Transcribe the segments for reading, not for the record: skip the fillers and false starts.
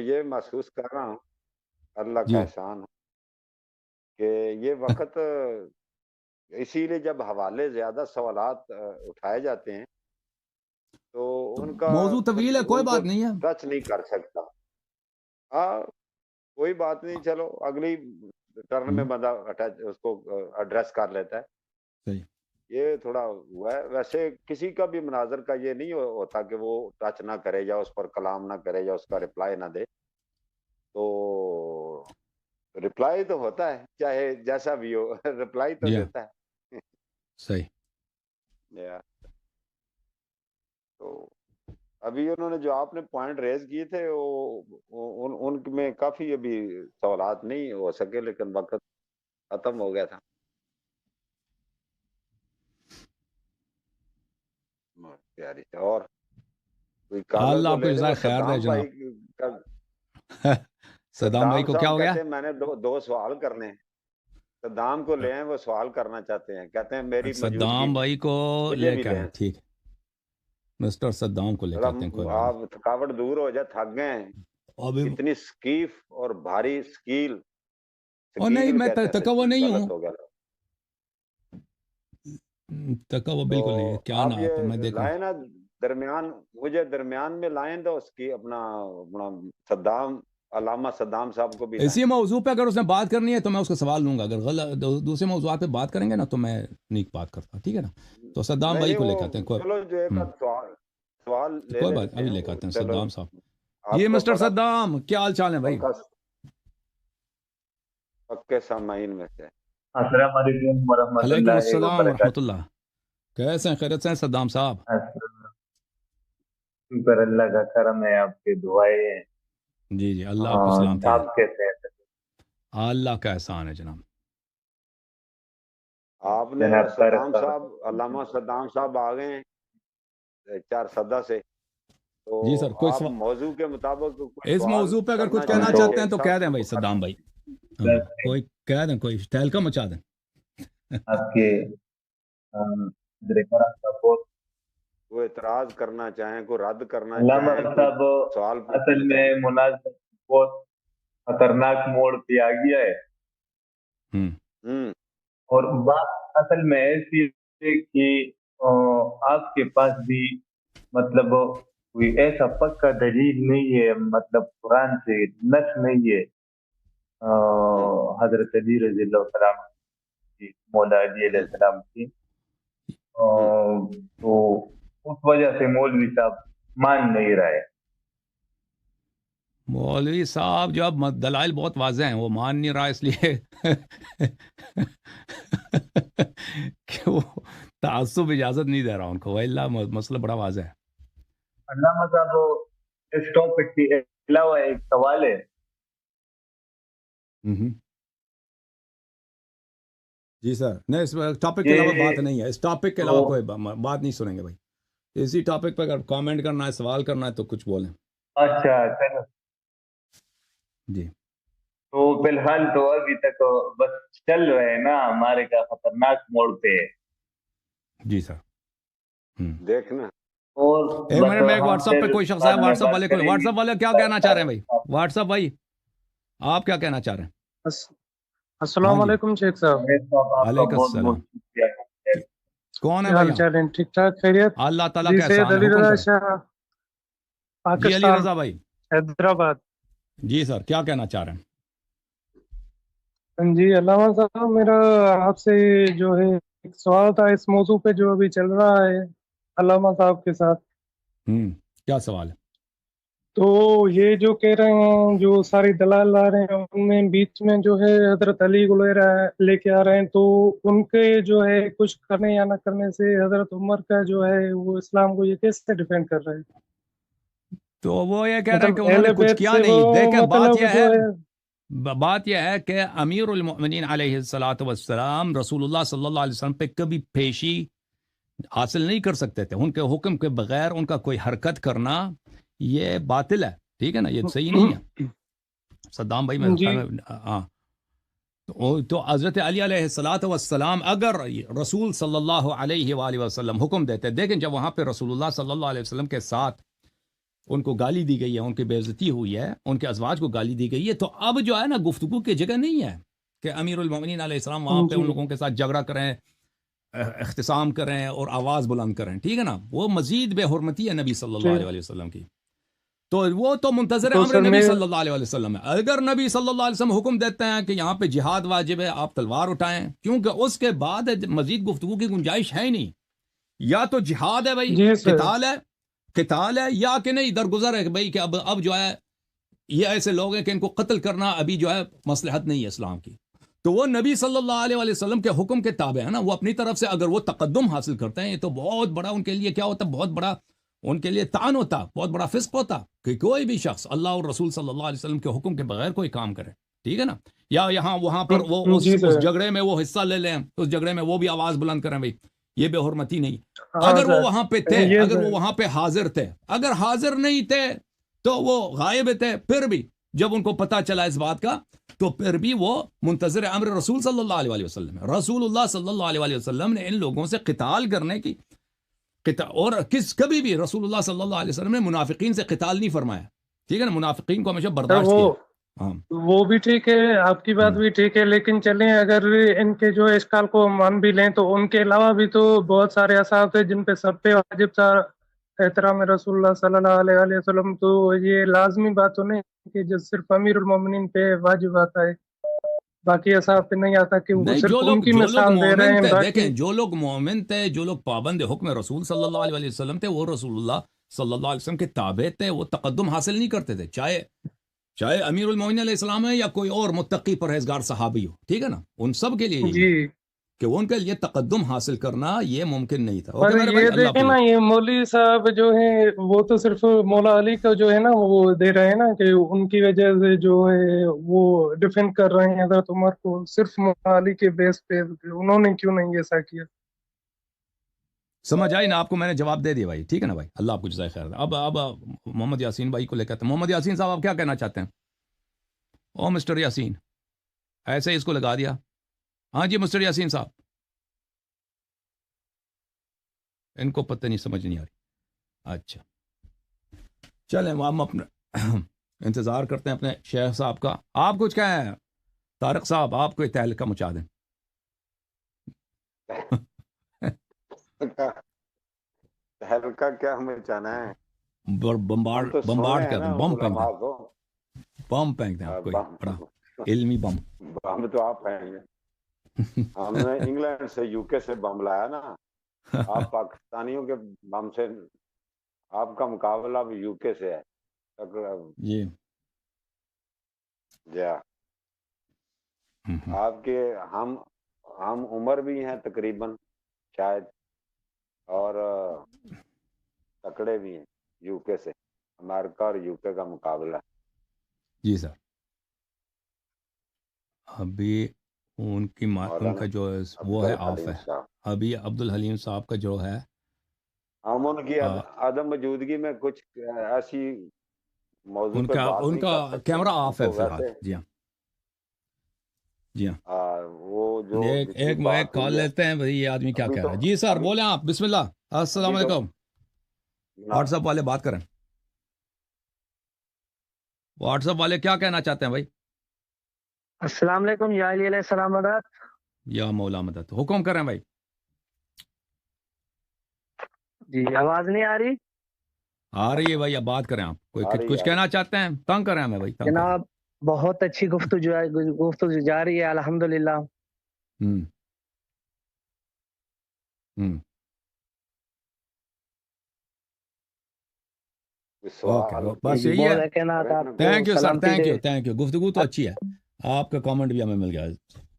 یہ محسوس کر رہا ہوں، اللہ کا جی احسان ہے کہ یہ وقت اسی لیے جب حوالے زیادہ سوالات اٹھائے جاتے ہیں تو تو ان کا موضوع طویل ہے، کوئی ان کو بات نہیں ہے. ٹچ نہیں کر سکتا. ہاں کوئی بات نہیں، چلو اگلی ٹرن میں بندہ اس کو ایڈریس کر لیتا ہے. صحیح. یہ تھوڑا ہوا ہے. ویسے کسی کا بھی مناظر کا یہ نہیں ہوتا کہ وہ ٹچ نہ کرے یا اس پر کلام نہ کرے یا اس کا رپلائی نہ دے. تو رپلائی تو ہوتا ہے چاہے جیسا بھی ہو، رپلائی تو جی دیتا ہے. صحیح. تو ابھی انہوں نے جو آپ نے پوائنٹ ریز کیے تھے ان میں کافی ابھی سوالات نہیں ہو سکے، لیکن وقت ختم ہو گیا تھا. پیاری سے اور کوئی کالر اللہ تو آپ کو لے لے. وہ جزائے خیر دے صدام جناب. بھائی کا، صدام بھائی صدام کو کیا صاحب ہو گیا؟ کہتے ہیں میں نے دو سوال کرنے ہیں. صدام کو لے آئیں، وہ سوال کرنا چاہتے ہیں. کہتے ہیں میری موجودگی صدام میں بھائی کو مجھے لے بھی کے لے آئیں. آئیں. ٹھیک ہے، مسٹر صدام کو لے کے تھوڑا آتے ہیں، کوئی بات نہیں. آپ تھکاوٹ دور ہو جائے، تھک گئے ہیں. ابھی اتنی سکیف اور بھاری سکیل نہیں، میں کہتے ہیں تکا سچی نہیں ہوں. غلط ہو گیا. تکا وہ تو بالکل نہیں ہے. کیا آپ نا آپ، میں یہ دیکھ رہا لائیں نا درمیان، مجھے درمیان میں لائیں دو اس کی، اپنا صدام، علامہ صدام صاحب کو بھی ہوں. لائیں. اسی موضوع پہ اگر اس نے بات کرنی ہے تو میں اس کو سوال لوں گا. اگر غلط دوسرے موضوعات پہ بات کریں گے نا تو میں نہیں بات کرتا. ٹھیک ہے نا. تو صدام نہیں بھائی نہیں، کو لے کے وہ آتے ہیں. چلو جو ایک آدھ سوال لے کوئی بات، لیتے ابھی ہیں. لے کے آتے ہیں چلو صدام صاحب. آپ یہ کو مسٹر بڑا صدام کیا حال چال ہے بھائی؟ پکے سامعین میں سے. السلام علیکم ورحمۃ علیکم اللہ السلام ورحمۃ وبرکاتہ. اللہ. کیسے ہیں؟ خیریت سے ہیں صدام صاحب؟ شکر اللہ کا کرم ہے، آپ کی دعائیں ہیں. جی جی، اللہ آپ کو سلامتی ہے. آپ کیسے ہیں؟ اللہ کا احسان ہے جناب. آپ نے جناب صدام صاحب، علامہ صدام صاحب آ گئے ہیں 4 صدہ سے. تو جی سر، کوئی آپ سوال موضوع کے مطابق کوئی اس سوال موضوع پہ اگر کرنا کچھ کہنا چاہیں چاہتے ہیں شیخ تو صاحب کہہ سے دیں بھائی وہ کر صدام لیں. بھائی. ہاں، کوئی کہہ دیں، کوئی تہلکہ مچا دیں. آپ کے کرم کا بہت. کوئی اعتراض کرنا چاہیں، کوئی رد کرنا علامہ چاہیں، کوئی صاحب سوال اصل پوچھنا میں چاہیں. مناظر بہت خطرناک موڑ پہ آ گیا ہے. اور بات اصل میں ایسی ہے کہ آپ کے پاس بھی مطلب کوئی ایسا پکا دلیل نہیں ہے، مطلب قرآن سے نس نہیں ہے حضرت علی رضی اللہ السلام کی، مولا علی علیہ السلام کی. تو اس وجہ سے مولوی صاحب مان نہیں رہا ہے. مولوی صاحب جو اب دلائل بہت واضح ہیں، وہ مان نہیں رہا اس لیے کہ وہ تعصب اجازت نہیں دے رہا ان کو. اللہ مسئلہ بڑا واضح ہے. علامہ صاحب اس ٹاپک کے علاوہ ایک سوال ہے. جی سر، نہیں اس ٹاپک کے علاوہ بات نہیں ہے. اس ٹاپک کے علاوہ کوئی بات نہیں سنیں گے بھائی. اسی ٹاپک پہ اگر کامنٹ کرنا ہے، سوال کرنا ہے تو کچھ بولیں. اچھا چلو. جی تو فی الحال تو ابھی تک بس چل رہے ہیں نا، ہمارے کا خطرناک موڑ پہ ہے. جی سر. دیکھنا اور ایک منٹ میں، ایک ہم واٹس ایپ پہ پھر کوئی شخص ہے. بعد میں واٹس ایپ بات والے کو، کریں واٹس گے. ایپ والے کیا کہنا چاہ رہے ہیں بھائی؟ واٹس ایپ بھائی آپ کیا کہنا چاہ رہے ہیں؟ السلام علیکم شیخ صاحب. آپ کا علیکم بہت السلام. بہت شکریہ. کون ہے کیا بھائی؟ حال چال ہے؟ ٹھیک ٹھاک، خیریت؟ اللہ تعالیٰ جی کا سید احسان ہے، علی حکم رضا کریں. شاہ، جی علی پاکستان، رضا بھائی. حیدرآباد. جی سر، کیا کہنا چاہ رہے ہیں؟ جی علامہ صاحب، میرا آپ سے جو ہے ایک سوال تھا اس موضوع پہ جو ابھی چل رہا ہے علامہ صاحب کے ساتھ. کیا سوال ہے؟ تو یہ جو کہہ رہے ہیں، جو ساری دلائل لا رہے ہیں، ان میں بیچ میں جو ہے حضرت علی کو لے کے آ رہے ہیں. تو ان کے جو ہے کچھ کرنے یا نہ کرنے سے حضرت عمر کا جو ہے وہ اسلام کو یہ کیسے ڈیفینڈ کر رہے ہیں؟ تو وہ یہ کہہ رہے ہیں کہ مطلب انہوں نے اہل کچھ بیت کیا سے نہیں. وہ دیکھیں مطلب جو ہے بات یہ ہے کہ امیر المؤمنین علیہ الصلاۃ والسلام رسول اللہ صلی اللہ علیہ وسلم پہ کبھی پیشی حاصل نہیں کر سکتے تھے. ان کے حکم کے بغیر ان کا کوئی حرکت کرنا یہ باطل ہے. ٹھیک ہے نا، یہ صحیح نہیں ہے. صدام بھائی میں جی ہاں، تو حضرت علی علیہ الصلاۃ والسلام اگر رسول صلی اللہ علیہ وآلہ وسلم حکم دیتے، دیکھیں جب وہاں پہ رسول اللہ صلی اللہ علیہ وسلم کے ساتھ ان کو گالی دی گئی ہے، ان کی بے عزتی ہوئی ہے، ان کے ازواج کو گالی دی گئی ہے، تو اب جو ہے نا گفتگو کی جگہ نہیں ہے کہ امیر المومنین علیہ السلام وہاں پہ جی ان لوگوں کے ساتھ جھگڑا کریں، اختصام کریں اور آواز بلند کریں، ٹھیک ہے نا، وہ مزید بے حرمتی ہے نبی صلی اللہ جی، علیہ وسلم کی. تو وہ تو منتظر تو امر سر نبی میں صلی اللہ علیہ وسلم ہے. اگر نبی صلی اللہ علیہ وسلم حکم دیتے ہیں کہ یہاں پہ جہاد واجب ہے، آپ تلوار اٹھائیں، کیونکہ اس کے بعد مزید گفتگو کی گنجائش ہے ہی نہیں. یا تو جہاد ہے بھائی، جی سر، قتال ہے، یا کہ نہیں درگزر ہے کہ بھائی کہ اب جو ہے یہ ایسے لوگ ہیں کہ ان کو قتل کرنا ابھی جو ہے مصلحت نہیں ہے اسلام کی. تو وہ نبی صلی اللہ علیہ وسلم کے حکم کے تابع ہے نا. وہ اپنی طرف سے اگر وہ تقدم حاصل کرتے ہیں، یہ تو بہت بڑا ان کے لیے کیا ہوتا، بہت بڑا ان کے لیے طعن ہوتا، بہت بڑا فسق ہوتا کہ کوئی بھی شخص اللہ اور رسول صلی اللہ علیہ وسلم کے حکم کے بغیر کوئی کام کرے، ٹھیک ہے نا. یا یہاں وہاں پر وہ جی اس سر، جھگڑے میں وہ حصہ لے لیں، اس جھگڑے میں وہ بھی آواز بلند کریں، بھائی یہ بے حرمتی نہیں. ہاں اگر وہ وہاں پہ تھے، سر، یہ اگر وہ سر، وہاں پہ حاضر تھے، اگر حاضر نہیں تھے تو وہ غائب تھے، پھر بھی جب ان کو پتا چلا اس بات کا تو پھر بھی وہ منتظر امر رسول صلی اللہ علیہ وسلم ہے. رسول اللہ صلی اللہ علیہ وسلم نے ان لوگوں سے قتال کرنے کی اور کبھی بھی رسول اللہ صلی اللہ علیہ وسلم نے منافقین سے قتال نہیں فرمایا، ٹھیک ہے نا، منافقین کو ہمیشہ سر برداشت کیا. ہاں وہ بھی ٹھیک ہے، آپ کی بات بھی ٹھیک ہے، لیکن چلیں اگر ان کے جو اشکال کو مان بھی لیں تو ان کے علاوہ بھی تو بہت سارے اصحاب تھے جن پہ سب پہ واجب تھا احترام رسول اللہ صلی اللہ علیہ وسلم. تو یہ لازمی بات تو نہیں کہ جو صرف امیر المومنین پہ واجب آتا ہے، باقی اصحاب پہ نہیں آتا، کہ وہ نہیں، صرف ان کی جو لوگ مثال دے رہے مومن ہیں. تھے، باقی دیکھیں جو لوگ مومن تھے، جو لوگ پابند حکم رسول صلی اللہ علیہ وسلم تھے، وہ رسول اللہ صلی اللہ علیہ وسلم کے تابع تھے، وہ تقدم حاصل نہیں کرتے تھے، چاہے امیر المومنین علیہ السلام ہے یا کوئی اور متقی پرہیزگار صحابی ہو، ٹھیک ہے نا. ان سب کے لیے یہی ہے جی، کہ ان کے لیے تقدم حاصل کرنا یہ ممکن نہیں تھا. اوکے پر میرے بھائی، یہ اللہ دیکھیں نا، حافظ. یہ مولوی صاحب جو ہیں وہ تو صرف مولا علی کا جو ہے نا وہ دے رہے ہیں نا کہ ان کی وجہ سے جو ہے وہ ڈیفینڈ کر رہے ہیں حضرت عمر کو، صرف مولا علی کے بیس پہ انہوں نے کیوں نہیں ایسا کیا؟ سمجھ آئی نا آپ کو، میں نے جواب دے دیا بھائی، ٹھیک ہے نا بھائی، اللہ آپ کو جزائے خیر. اب محمد یاسین بھائی کو لے کر، محمد یاسین صاحب آپ کیا کہنا چاہتے ہیں؟ او مسٹر یاسین، ایسے ہی اس کو لگا دیا. ہاں جی مسٹر یاسین صاحب، ان کو پتہ نہیں، سمجھ نہیں آ رہی. اچھا چلیں ہم اپنا انتظار کرتے ہیں اپنے شیخ صاحب کا. آپ کچھ کہیں طارق صاحب، آپ کو تہلکہ مچا دیں. تہلکہ کیا ہمیں چاہنا ہے، ہم تو بمبارڈ سونے ہیں کر دیں، نا بم پھینک دیں، علماء کو. بم پھینک دیں آپ کوئی بڑا علمی بم. بم تو آپ ہیں گے. ہم نے انگلینڈ سے یو کے سے بم لایا نا، آپ پاکستانیوں کے بم سے آپ کا مقابلہ بھی یو کے سے ہے. جی آپ کے ہم عمر بھی ہیں تقریباً شاید، اور تکڑے بھی ہیں یو کے سے. امریکہ اور یو کے کا مقابلہ. جی سر. ابھی ان کی ان کا جو وہ ہے آف ہے ابھی عبد الحلیم صاحب کا جو ہے، ہم ان کی عدم موجودگی میں کچھ ایسی موضوع پہ بات ان نہیں کا کر سکتے. کیمرہ ہم آف ہے تو فی الحال. ویسے جی ہاں جی ہاں. وہ جو ایک کال لیتے ہیں بھائی، یہ آدمی کیا کہہ رہا ہے. جی سر بولیں آپ، بسم اللہ. السلام علیکم. واٹس ایپ والے بات کریں، واٹس ایپ والے کیا کہنا چاہتے ہیں بھائی؟ السلام علیکم. یا علی علیہ السلام مدد. یا مولا مدد، حکم کریں بھائی. جی آواز نہیں آ رہی؟ آ رہی ہے بھائی، اب بات کریں. آپ کوئی کچھ کہنا چاہتے ہیں؟ تنگ کریں ہمیں بھائی، تنگ جناب بہت اچھی گفتگو جاری ہے الحمدللہ. بس یہی ہے. Thank you sir, thank you. گفتگو تو اچھی ہے، آپ کا کامنٹ بھی ہمیں مل گیا،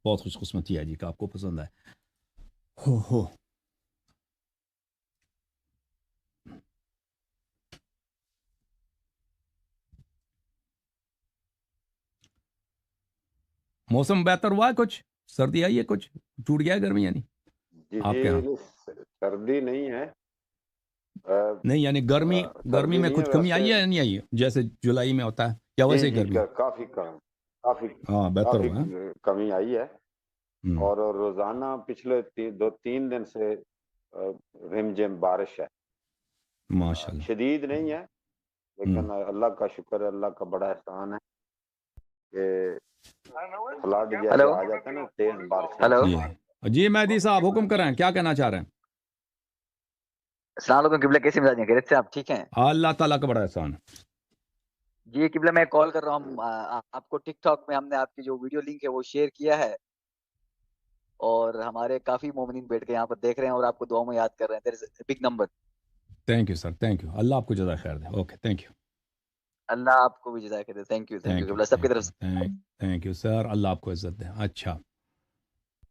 بہت خوش قسمتی ہے جی کہ آپ کو پسند ہے. ہو موسم بہتر ہوا ہے، کچھ سردی آئی ہے، کچھ ٹوٹ گیا ہے گرمی یعنی آپ کے یہاں؟ سردی نہیں ہے، نہیں یعنی گرمی میں کچھ کمی آئی ہے یا نہیں آئی، جیسے جولائی میں ہوتا ہے، یا ویسے ہی گرمی؟ کافی ہاں بہتر ہوا ہے. کمی آئی ہے. اور روزانہ پچھلے 2-3 دن سے رم جم بارش ہے، ماشاءاللہ. شدید نہیں ہے لیکن اللہ کا شکر ہے، اللہ کا بڑا احسان ہے کہ فلڈ جیسے ہلو آ جاتا ہے نا تیز بارش۔ ہلو جی مہدی صاحب حکم کریں، کیا کہنا چاہ رہے ہیں؟ السلام علیکم قبلہ، کیسے مزاج ہیں؟ خیریت سے آپ ٹھیک ہیں؟ اللہ تعالیٰ کا بڑا احسان ہے۔ جی قبلہ میں کال کر رہا ہوں، آپ کو ٹک ٹاک میں ہم نے آپ کی جو ویڈیو لنک ہے وہ شیئر کیا ہے، اور ہمارے کافی مومنین بیٹھ کے یہاں پر دیکھ رہے ہیں اور آپ کو دعاؤں میں یاد کر رہے ہیں۔ There is big number. Thank you sir, thank you, Allah آپ کو جزائے خیر دے۔ اوکے، تھینک یو، اللہ آپ کو بھی جزائے خیر دے۔ تھینک یو تھینک یو، قبلہ، سب کی طرف سے۔ تھینک یو سر، اللہ آپ کو عزت دے۔ اچھا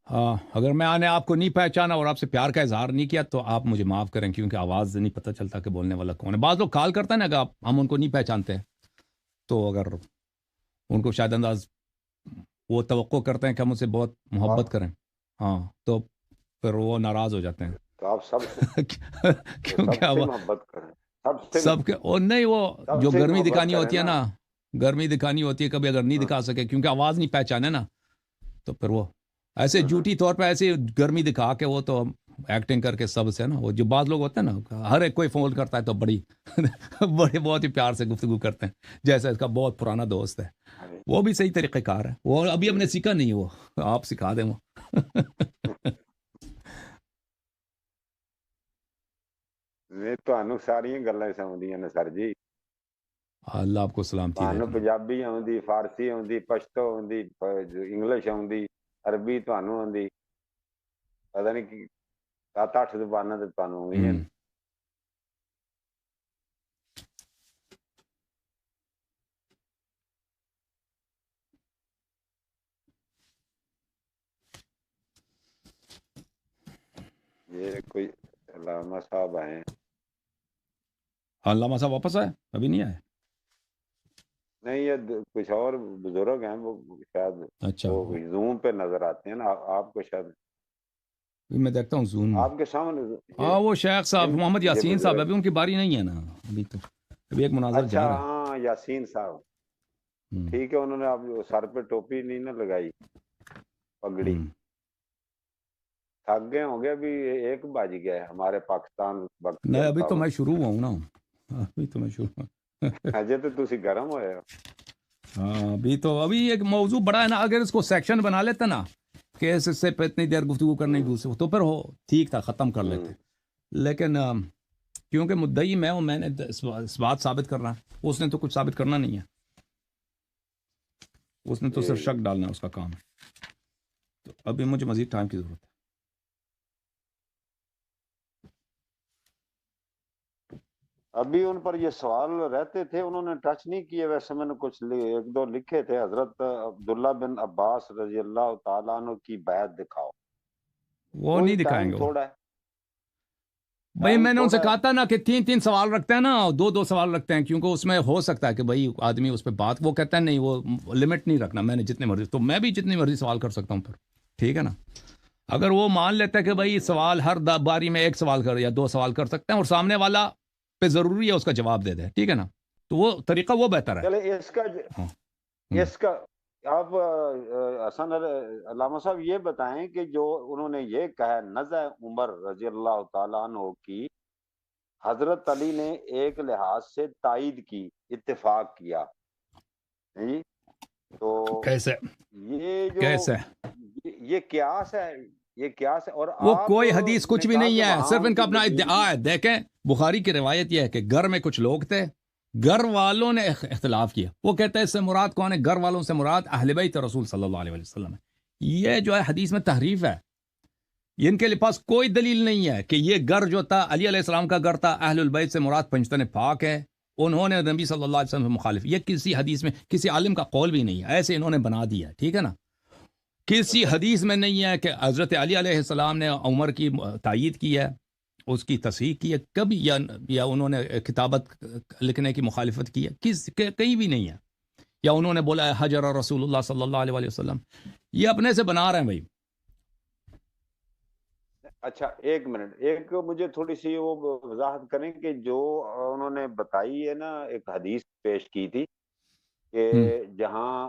ہاں، اگر میں نے آپ کو نہیں پہچانا اور آپ سے پیار کا اظہار نہیں کیا تو آپ مجھے معاف کریں، کیونکہ آواز سے نہیں پتہ چلتا کہ بولنے والا کون ہے۔ بعض لوگ کال کرتے ہیں نا، اگر ہم ان کو نہیں پہچانتے تو اگر ان کو شاید انداز وہ توقع کرتے ہیں کہ ہم ان سے بہت محبت کریں، ہاں، تو پھر وہ ناراض ہو جاتے ہیں تو آپ سب سے کیونکہ اب محبت کریں، سب کے، اور نہیں وہ سب جو سے گرمی محبت دکھانی کریں ہوتی ہے نا، گرمی دکھانی ہوتی ہے، کبھی اگر نہیں دکھا سکے کیونکہ آواز نہیں پہچانے نا، تو پھر وہ ایسے جھوٹی طور پہ ایسے گرمی دکھا کے وہ تو ایکٹنگ کر کے سب سے نا، وہ جو بعض لوگ ہوتے ہیں نا، ہر ایک کوئی فون کرتا ہے تو بڑی بہت ہی پیار سے گفتگو کرتے ہیں، جیسا اس کا بہت پرانا دوست ہے، وہ بھی صحیح طریقہ کار ہے، وہ ابھی ہم نے سیکھا نہیں، وہ آپ سکھا دیں وہ نہیں تو ساری گلیں سمجھدیاں نے سر جی، اللہ آپ کو سلامتی دے۔ تمہیں پنجابی آؤندی، فارسی آؤندی، پشتو آؤندی، انگلش آؤندی، عربی تمہیں آؤندی، پتہ نہیں کہ 7-8 زباناں تے تمہیں آؤندیاں نے۔ یہ کوئی علامہ صاحب آئے ہیں، علامہ صاحب واپس آئے؟ ابھی نہیں آئے؟ نہیں یہ کچھ اور بزرگ ہیں، وہ شاید اچھا، وہ زوم پہ نظر آتے ہیں نا، آپ کو شاید میں دیکھتا ہوں زوم میں۔ آپ کے سامنے ہاں وہ شیخ صاحب محمد یہ یاسین صاحب، بزرگ، ابھی ان کی باری نہیں ہے نا، ابھی تو ابھی ایک مناظر اچھا جا رہا ہاں یاسین صاحب، ہے۔ ٹھیک ہے، انہوں نے آپ سر پہ ٹوپی نہیں نہ لگائی، پگڑی، تھک گئے ہوں گے، ابھی 1 بج گئے ہمارے پاکستان وقت کے نہیں ابھی تو میں مطابق۔ شروع ہوا ہوں نا، ابھی تو میں شروع ہوں۔ اجے تو تسی گرم ہوئے ہو۔ ہاں ابھی ایک موضوع بڑا ہے نا، اگر اس کو سیکشن بنا لیتے نا کہ اس سے پہ اتنی دیر گفتگو کرنے دوسرے تو پھر ہو ٹھیک تھا، ختم کر لیتے، لیکن کیونکہ مدعی میں ہوں، میں نے اس بات ثابت کرنا ہے، اس نے تو کچھ ثابت کرنا نہیں ہے، اس نے تو صرف شک ڈالنا ہے، اس کا کام ہے، تو ابھی مجھے مزید ٹائم کی ضرورت ہے۔ ابھی ان پر یہ سوال رہتے تھے، انہوں نے ٹچ نہیں کیے، ویسے میں نے کچھ 1-2 لکھے تھے، حضرت عبداللہ بن عباس رضی اللہ تعالیٰ عنہ کی بیعت دکھاؤ، وہ نہیں دکھائیں ٹائم گے وہ تھوڑا ہے، بھائی، میں نے ان سے تھوڑا کہا ہے۔ تھا نا کہ 3 سوال رکھتے ہیں نا، 2 سوال رکھتے ہیں، کیونکہ اس میں ہو سکتا ہے کہ بھائی آدمی اس پہ بات، وہ کہتا ہے نہیں، وہ لمٹ نہیں رکھنا، میں نے جتنے مرضی، تو میں بھی جتنی مرضی سوال کر سکتا ہوں پھر، ٹھیک ہے نا؟ اگر وہ مان لیتا ہے کہ بھائی سوال ہر باری میں 1 سوال کر یا 2 سوال کر سکتے ہیں اور سامنے والا پہ ضروری ہے اس کا جواب دے دے، ٹھیک ہے نا؟ تو وہ طریقہ وہ بہتر ہے۔ چلے ہاں، اس کا آپ حسن علامہ صاحب یہ بتائیں کہ جو انہوں نے یہ کہا نزع عمر رضی اللہ تعالیٰ عنہ کی، حضرت علی نے ایک لحاظ سے تائید کی، اتفاق کیا، جی، تو کیسے یہ جو کیسے یہ قیاس ہے، یہ قیاس ہے، اور وہ آپ کوئی حدیث کچھ نے بھی کہا نہیں کہ ہے، وہاں صرف ان ان کا کی اپنا دلیل ادعا ہے۔ دیکھیں بخاری کی روایت یہ ہے کہ گھر میں کچھ لوگ تھے، گھر والوں نے اختلاف کیا، وہ کہتے ہیں اس سے مراد کون ہے؟ گھر والوں سے مراد اہل بیت رسول صلی اللہ علیہ وسلم ہے۔ یہ جو ہے حدیث میں تحریف ہے، ان کے پاس کوئی دلیل نہیں ہے کہ یہ گھر جو تھا علی علیہ السلام کا گھر تھا، اہل البیت سے مراد پنجتن پاک ہے، انہوں نے نبی صلی اللہ علیہ وسلم سے مخالف، یہ کسی حدیث میں کسی عالم کا قول بھی نہیں ہے، ایسے انہوں نے بنا دیا، ٹھیک ہے نا؟ کسی حدیث میں نہیں ہے کہ حضرت علی علیہ السلام نے عمر کی تائید کی ہے، اس کی تصحیح کی ہے کبھی، یا انہوں نے کتابت لکھنے کی مخالفت کی ہے، کہیں بھی نہیں ہے، یا انہوں نے بولا ہے حجر رسول اللہ صلی اللہ علیہ وسلم، یہ اپنے سے بنا رہے ہیں بھائی۔ اچھا 1 منٹ، ایک مجھے تھوڑی سی وہ وضاحت کریں کہ جو انہوں نے بتائی ہے نا، ایک حدیث پیش کی تھی کہ جہاں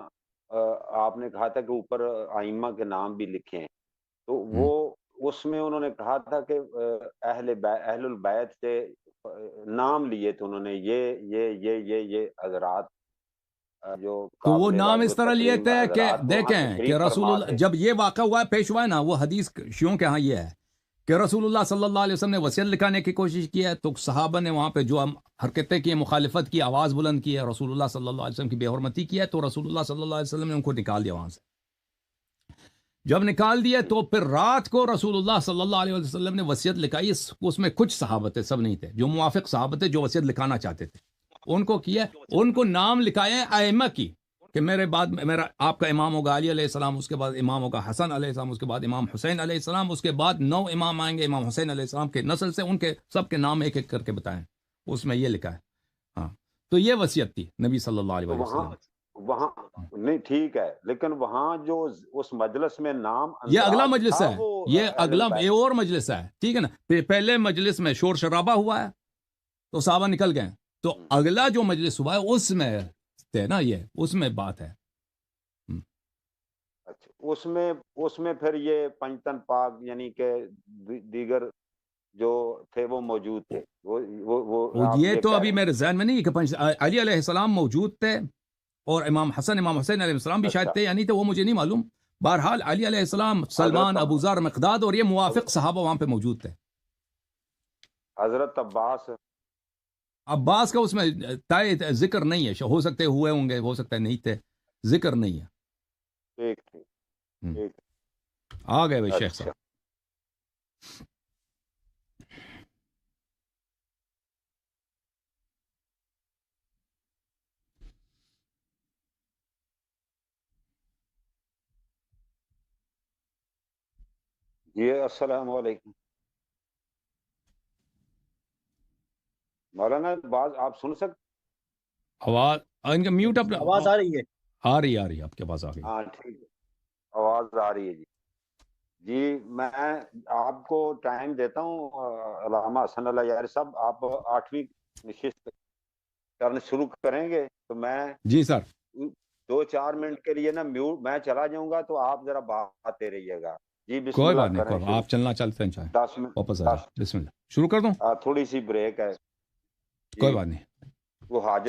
آپ نے کہا تھا کہ اوپر ائمہ کے نام بھی لکھے ہیں، تو وہ اس میں انہوں نے کہا تھا کہ اہل البیت سے نام لیے تھے انہوں نے، یہ حضرات جو تو وہ قابل نام واجب اس طرح لیے تکریم تھے کہ حضرات کو وہاں دیکھیں تشریف کہ رسول فرما اللہ تھے۔ جب یہ واقعہ ہوا ہے پیش ہوا ہے نا، وہ حدیث شیعوں کے ہاں یہ ہے کہ رسول اللہ صلی اللہ علیہ وسلم نے وصیت لکھانے کی کوشش کی ہے، تو صحابہ نے وہاں پہ جو حرکتیں کی، مخالفت کی، آواز بلند کی ہے، رسول اللہ صلی اللہ علیہ وسلم کی بے حرمتی کی ہے، تو رسول اللہ صلی اللہ علیہ وسلم نے ان کو نکال دیا وہاں سے۔ جب نکال دیا تو پھر رات کو رسول اللہ صلی اللہ علیہ وسلم نے وصیت لکھائی، اس میں کچھ صحابہ تھے، سب نہیں تھے، جو موافق صحابہ تھے جو وصیت لکھانا چاہتے تھے، ان کو کیا، ان کو نام لکھایا ائمہ کی کہ میرے بعد میرا آپ کا امام ہوگا علی علیہ السلام، اس کے بعد امام ہوگا حسن علیہ السلام، اس کے بعد امام حسین علیہ السلام، اس کے بعد 9 امام آئیں گے امام حسین علیہ السلام کے نسل سے، ان کے سب کے نام ایک ایک کر کے بتائیں، اس میں یہ لکھا ہے۔ ہاں تو یہ وصیت تھی نبی صلی اللہ علیہ وسلم۔ وہاں نہیں ٹھیک ہے، لیکن وہاں جو اس مجلس میں نام یہ اگلا اندراج مجلس تھا ہے، وہ یہ اہل اگلا بیت۔ یہ اور مجلس ہے، ٹھیک ہے نا، پہلے مجلس میں شور شرابہ ہوا ہے تو صحابہ نکل گئے، تو اگلا جو مجلس ہوا ہے اس میں تھے نا، یہ اس میں بات ہے۔ اچھا، اس میں پھر یہ پنجتن پاک یعنی کہ دیگر جو تھے وہ موجود تھے، وہ آپ یہ تو کہہ ابھی رہے ہیں۔ میرے ذہن میں نہیں کہ علی علیہ السلام موجود تھے اور امام حسن امام حسین علیہ السلام بھی شاید اچھا، تھے، یعنی تو وہ مجھے نہیں معلوم۔ بہرحال علی علیہ السلام، سلمان، حضرت ابو ذر، مقداد اور یہ موافق صحابہ وہاں پہ موجود تھے۔ حضرت عباس، عباس کا اس میں طے ذکر نہیں ہے، ہو سکتے ہوئے ہوں گے، ہو سکتا ہے نہیں تھے، ذکر نہیں ہے۔ ٹھیک ٹھیک ٹھیک۔ آ گئے بھائی شیخ اچھا، صاحب۔ جی السلام علیکم مولانا، بعض آپ سن سکتے؟ آواز ان کا میوٹ اپ، آواز آ رہی ہے؟ آ رہی ہے آپ کے پاس آ گئی۔ ہاں ٹھیک ہے، آواز آ رہی ہے جی۔ جی میں آپ کو ٹائم دیتا ہوں، علامہ حسن اللہ یاری صاحب، آپ 8ویں نشست کرنا شروع کریں گے تو میں جی سر، 2-4 منٹ کے لیے نا میوٹ میں چلا جاؤں گا، تو آپ ذرا بات دے رہیے گا جی۔ بسم کوئی اللہ بات نہیں، کریں کوئی بات، شروع۔ آپ چلنا چلتے ہیں چاہیں 10 منٹ، واپس آ جائیں، بسم اللہ، شروع کر دوں؟ تھوڑی سی بریک ہے کوئی جی، بات نہیں۔ وہ حاجت